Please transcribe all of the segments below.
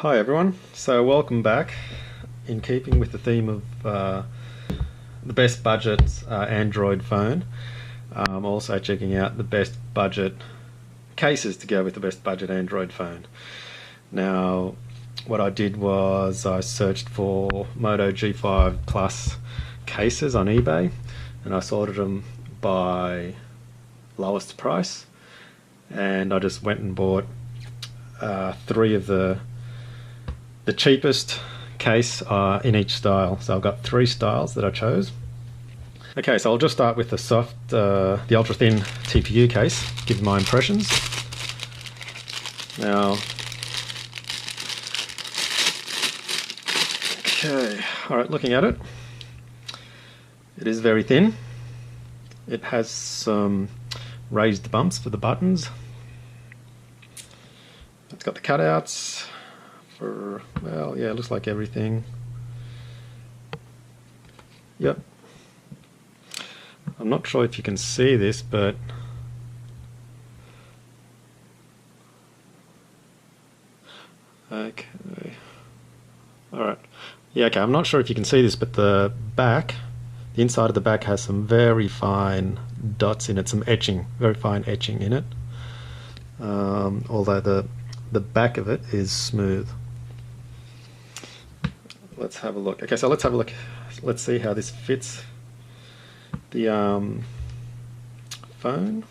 Hi everyone, so welcome back. In keeping with the theme of the best budget Android phone, I'm also checking out the best budget cases to go with the best budget Android phone. Now, what I did was I searched for Moto G5 Plus cases on eBay, and I sorted them by lowest price, and I just went and bought three of the cheapest case in each style. So I've got three styles that I chose. Okay, so I'll just start with the soft, the ultra thin TPU case, give my impressions. Now, okay, alright, looking at it, it is very thin. It has some raised bumps for the buttons. It's got the cutouts. Well, yeah, it looks like everything. Yep. I'm not sure if you can see this, but okay. Alright. Yeah, okay, I'm not sure if you can see this, but the back, the inside of the back has some very fine dots in it, some etching, very fine etching in it. Although the back of it is smooth. Let's have a look. Okay, so let's have a look. Let's see how this fits the phone.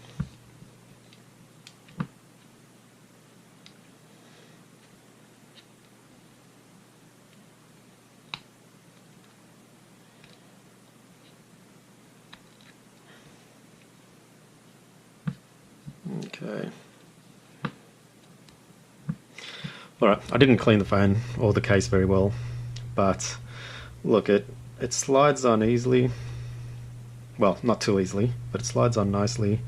Okay. Alright, I didn't clean the phone or the case very well, but look, it slides on easily. Well, not too easily, but it slides on nicely.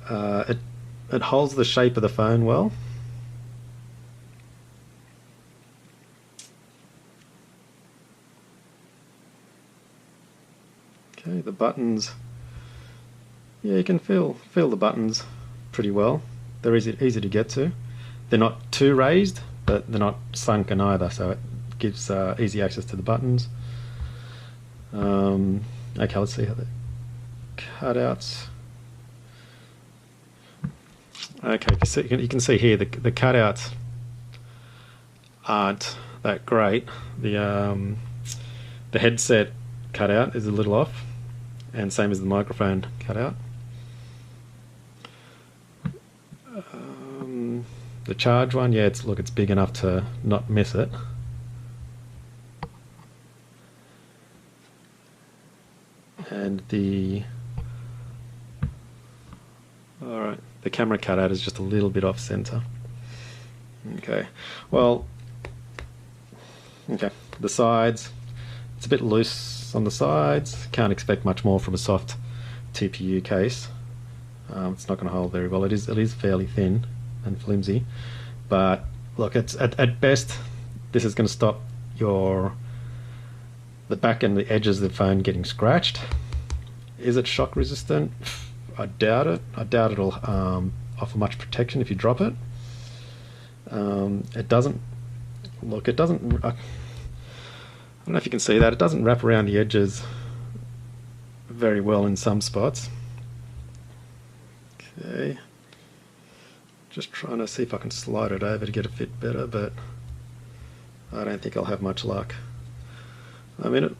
It holds the shape of the phone well. Okay, the buttons, yeah, you can feel the buttons pretty well. They're easy to get to. They're not too raised, but they're not sunken either, so it gives easy access to the buttons. Okay, let's see how the cutouts. Okay, you can see here the cutouts aren't that great. The headset cutout is a little off, and same as the microphone cutout. The charge one, yeah, it's big enough to not miss it. And the camera cutout is just a little bit off center. Okay, well, okay, the sides, it's a bit loose on the sides. Can't expect much more from a soft TPU case. It's not going to hold very well. It is fairly thin and flimsy, but look, it's at best this is going to stop the back and the edges of the phone getting scratched. Is it shock resistant? I doubt it. I doubt it'll offer much protection if you drop it. It doesn't, look, it doesn't, I don't know if you can see that, it doesn't wrap around the edges very well in some spots. Okay, just trying to see if I can slide it over to get it fit better, but I don't think I'll have much luck. I mean,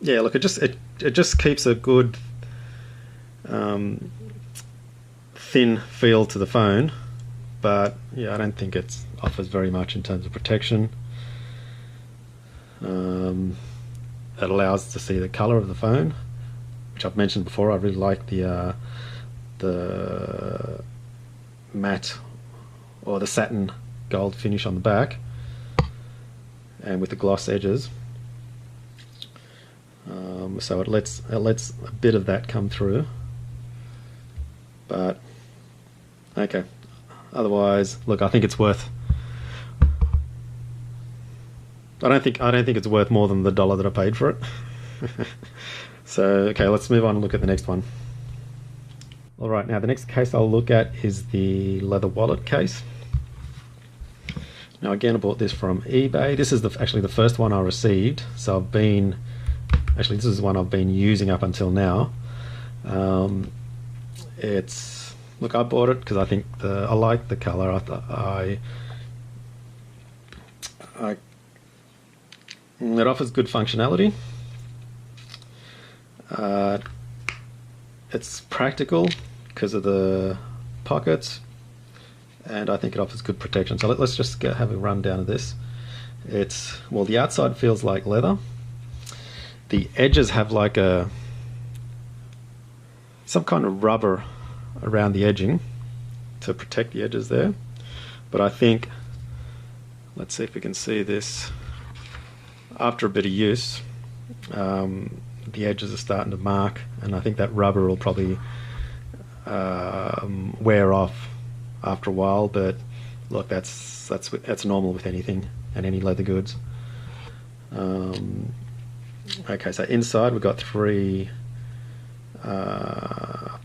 yeah, look, it just keeps a good thin feel to the phone, but yeah, I don't think it offers very much in terms of protection. It allows us to see the color of the phone, which I've mentioned before. I really like the matte or the satin gold finish on the back, and with the gloss edges. So it lets a bit of that come through, but okay. Otherwise, look, I think it's worth. I don't think it's worth more than the $1 that I paid for it. So okay, let's move on and look at the next one. Alright, now the next case I'll look at is the leather wallet case. Now again, I bought this from eBay. This is actually the first one I received, so this is one I've been using up until now. Look, I bought it because I think I like the color. It offers good functionality. It's practical because of the pockets, and I think it offers good protection. So let's just have a rundown of this. Well, the outside feels like leather. The edges have like some kind of rubber around the edging to protect the edges there. But I think, let's see if we can see this. After a bit of use, the edges are starting to mark, and I think that rubber will probably wear off after a while. But look, that's normal with anything and any leather goods. Okay, so inside we've got 3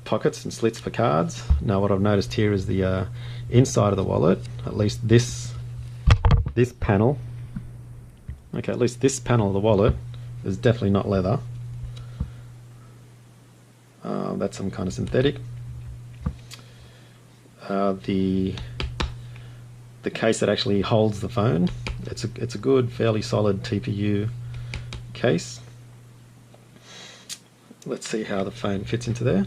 pockets and slits for cards. Now what I've noticed here is the inside of the wallet, at least this panel. Okay, at least this panel of the wallet is definitely not leather. That's some kind of synthetic. The case that actually holds the phone, it's a good, fairly solid TPU case. Let's see how the phone fits into there.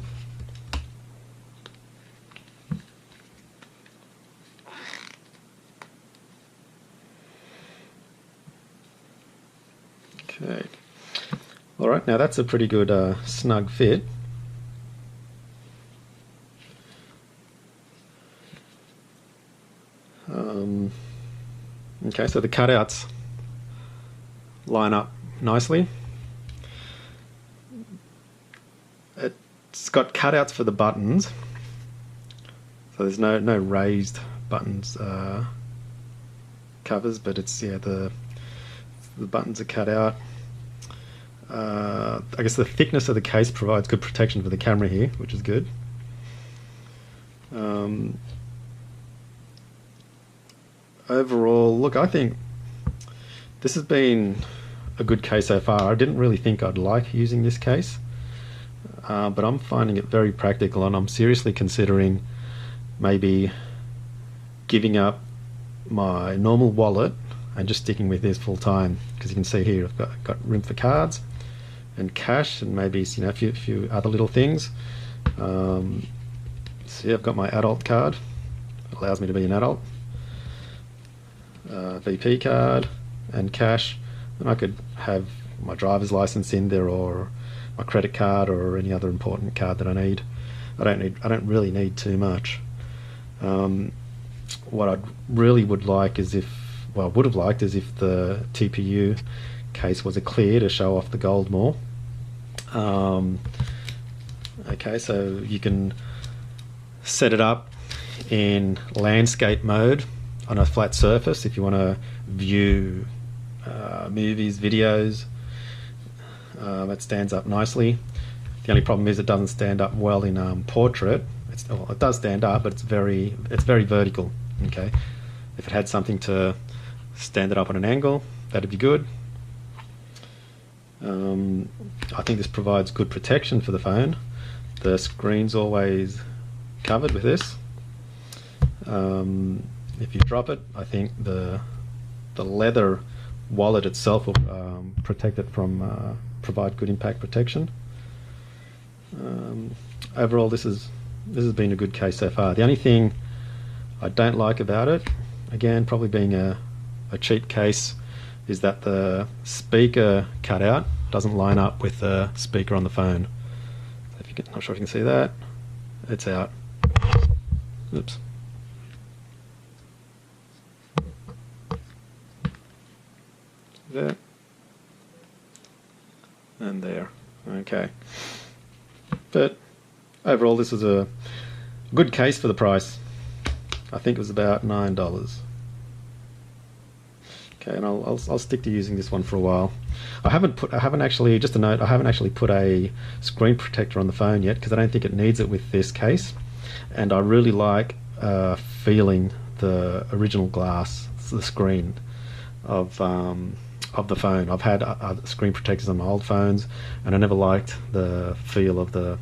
Okay. All right, now that's a pretty good snug fit. Okay, so the cutouts line up nicely. It's got cutouts for the buttons, so there's no raised buttons covers, but it's the buttons are cut out. I guess the thickness of the case provides good protection for the camera here, which is good. Overall, look, I think this has been a good case so far. I didn't really think I'd like using this case, but I'm finding it very practical, and I'm seriously considering maybe giving up my normal wallet and just sticking with this full time, because you can see here I've got room for cards and cash and maybe a few other little things. See, I've got my adult card. It allows me to be an adult. VP card and cash, and I could have my driver's license in there, or my credit card, or any other important card that I need. I don't really need too much. What I really would like is would have liked is if the TPU case was a clear to show off the gold more. Okay, so you can set it up in landscape mode on a flat surface if you want to view movies, videos. It stands up nicely. The only problem is it doesn't stand up well in portrait. It does stand up, but it's very vertical. Okay, if it had something to stand it up on an angle, that'd be good. I think this provides good protection for the phone. The screen's always covered with this. If you drop it, I think the leather wallet itself will protect it from provide good impact protection. Overall, this has been a good case so far. The only thing I don't like about it, again, probably being a cheap case, is that the speaker cutout doesn't line up with the speaker on the phone. Not sure if you can see that. It's out. Oops. There and there. Okay, but overall this is a good case for the price. I think it was about $9. Okay, and I'll stick to using this one for a while. I haven't actually put a screen protector on the phone yet, because I don't think it needs it with this case, and I really like feeling the original glass. the screen of the phone. I've had screen protectors on my old phones, and I never liked the feel of the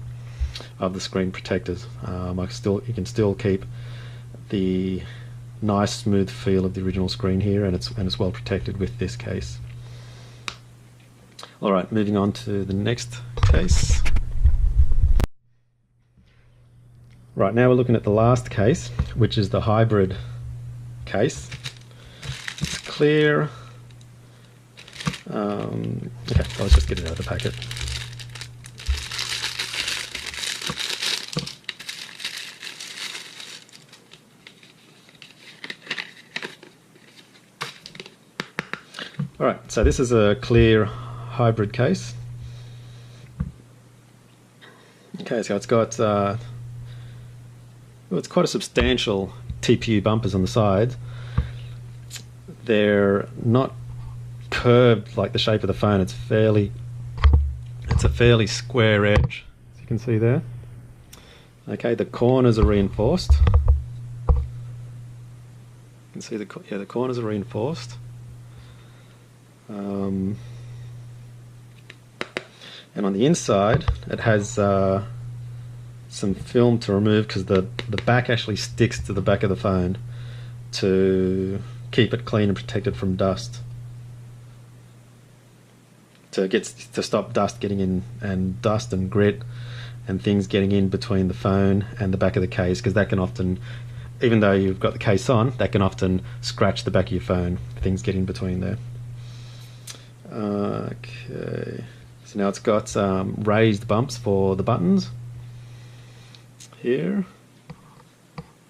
screen protectors. You can still keep the nice smooth feel of the original screen here, and it's well protected with this case. Alright, moving on to the next case. Right, now we're looking at the last case, which is the hybrid case. It's clear. Okay, let's just get it out of the packet. Alright, so this is a clear hybrid case. Okay, so it's got it's quite a substantial TPU bumpers on the sides. They're not curved like the shape of the phone. It's a fairly square edge, as you can see there. Okay, the corners are reinforced. You can see the corners are reinforced. And on the inside it has some film to remove, because the back actually sticks to the back of the phone to keep it clean and protected from dust, to stop dust getting in, and dust and grit and things getting in between the phone and the back of the case, because that can often, even though you've got the case on, that can often scratch the back of your phone. Things get in between there. Okay, so now it's got raised bumps for the buttons here.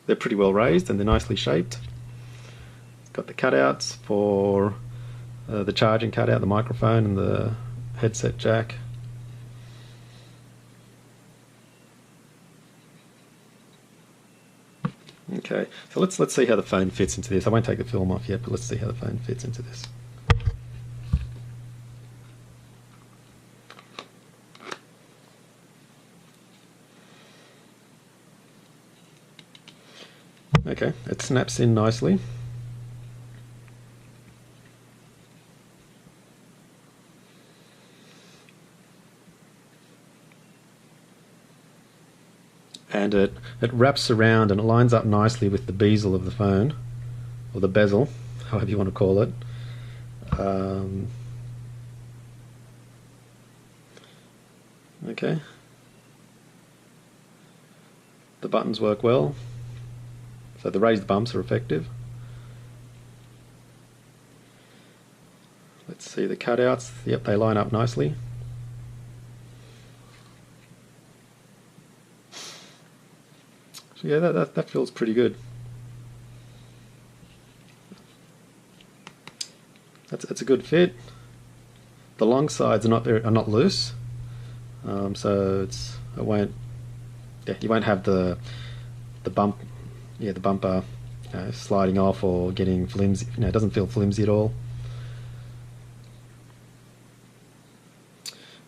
They're pretty well raised and they're nicely shaped. It's got the cutouts for the charging cutout, the microphone and the headset jack. Okay, so let's see how the phone fits into this. I won't take the film off yet, but let's see how the phone fits into this. Okay, it snaps in nicely. And it wraps around and it lines up nicely with the bezel of the phone, or the bezel, however you want to call it. Okay. The buttons work well. So the raised bumps are effective. Let's see the cutouts. Yep, they line up nicely. So yeah, that feels pretty good. That's a good fit. The long sides are not loose, so you won't have the bump. Yeah, the bumper sliding off or getting flimsy. It doesn't feel flimsy at all.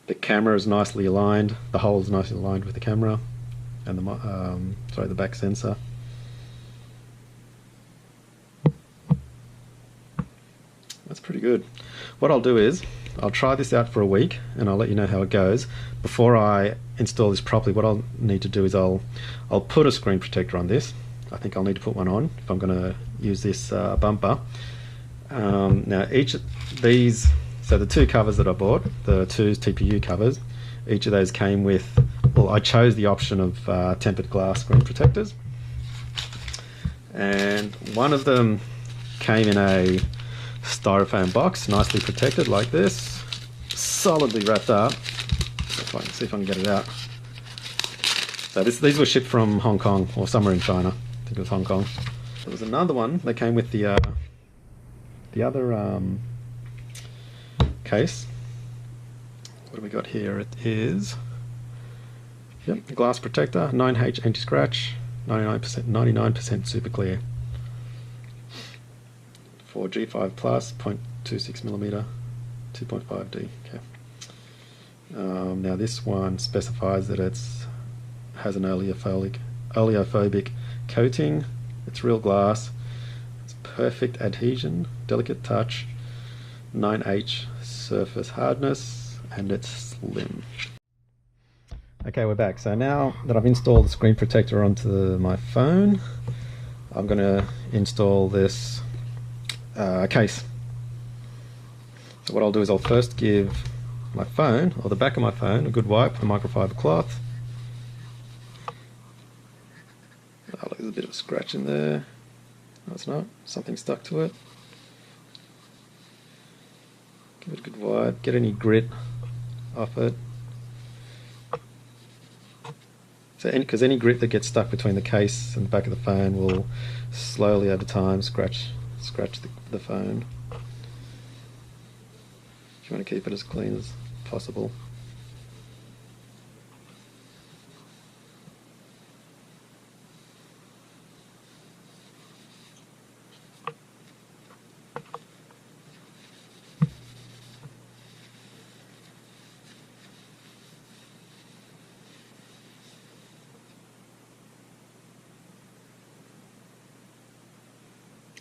The camera is nicely aligned. The hole is nicely aligned with the camera and the back sensor. That's pretty good. What I'll do is I'll try this out for a week and I'll let you know how it goes. Before I install this properly, what I'll need to do is I'll put a screen protector on this. I think I'll need to put one on if I'm going to use this bumper. Now each of these, so the two covers that I bought, the two TPU covers, each of those came with, well, I chose the option of tempered glass screen protectors, and one of them came in a styrofoam box, nicely protected like this, solidly wrapped up. If I can see if I can get it out. So these were shipped from Hong Kong or somewhere in China. I think it was Hong Kong. There was another one that came with the other case. What do we got here? It is, yep, glass protector, 9H anti-scratch, 99% super clear. For G5 Plus, 0.26mm, 2.5D. Okay. Now this one specifies that has an oleophobic coating. It's real glass. It's perfect adhesion, delicate touch, 9H surface hardness, and it's slim. Okay, we're back. So now that I've installed the screen protector onto my phone, I'm going to install this case. So what I'll do is I'll first give my phone, or the back of my phone, a good wipe with a microfiber cloth. Oh, look, there's a bit of a scratch in there. No, it's not. Something stuck to it. Give it a good wipe. Get any grit off it. So, because any grit that gets stuck between the case and the back of the phone will slowly over time scratch the phone. You want to keep it as clean as possible.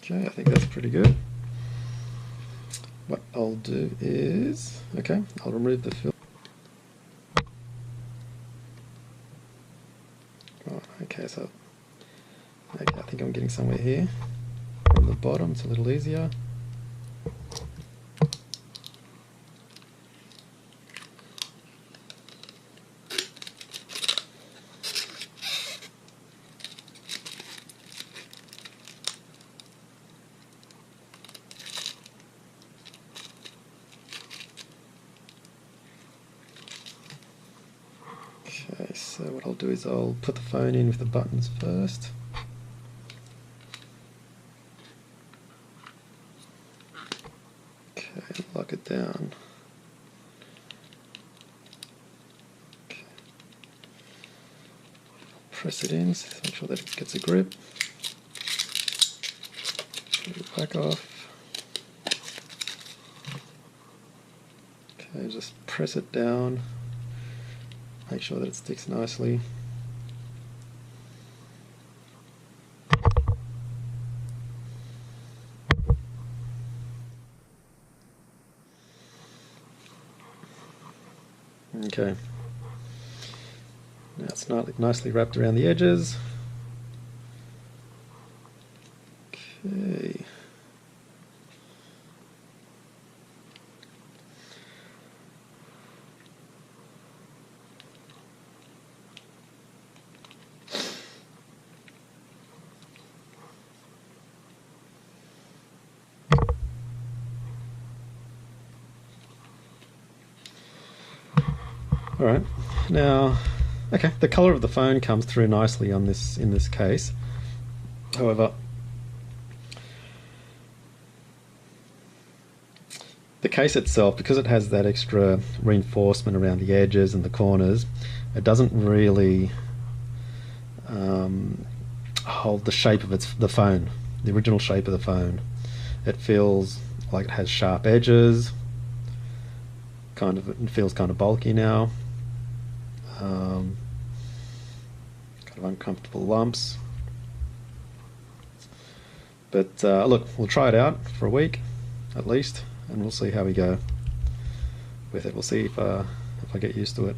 Okay, I think that's pretty good. What I'll do is, okay, I'll remove the film. Oh, okay, so I think I'm getting somewhere here. From the bottom, it's a little easier. Okay, so what I'll do is I'll put the phone in with the buttons first. Okay, lock it down. Okay. Press it in, so make sure that it gets a grip. Get it back off. Okay, just press it down. Make sure that it sticks nicely. Okay. Now it's not nicely wrapped around the edges. Okay. Alright, now, okay, the colour of the phone comes through nicely on this in this case. However, the case itself, because it has that extra reinforcement around the edges and the corners, it doesn't really hold the shape of the phone, the original shape of the phone. It feels like it has sharp edges. It feels kind of bulky now. Kind of uncomfortable lumps. But look, we'll try it out for a week at least, and we'll see how we go with it. We'll see if I get used to it.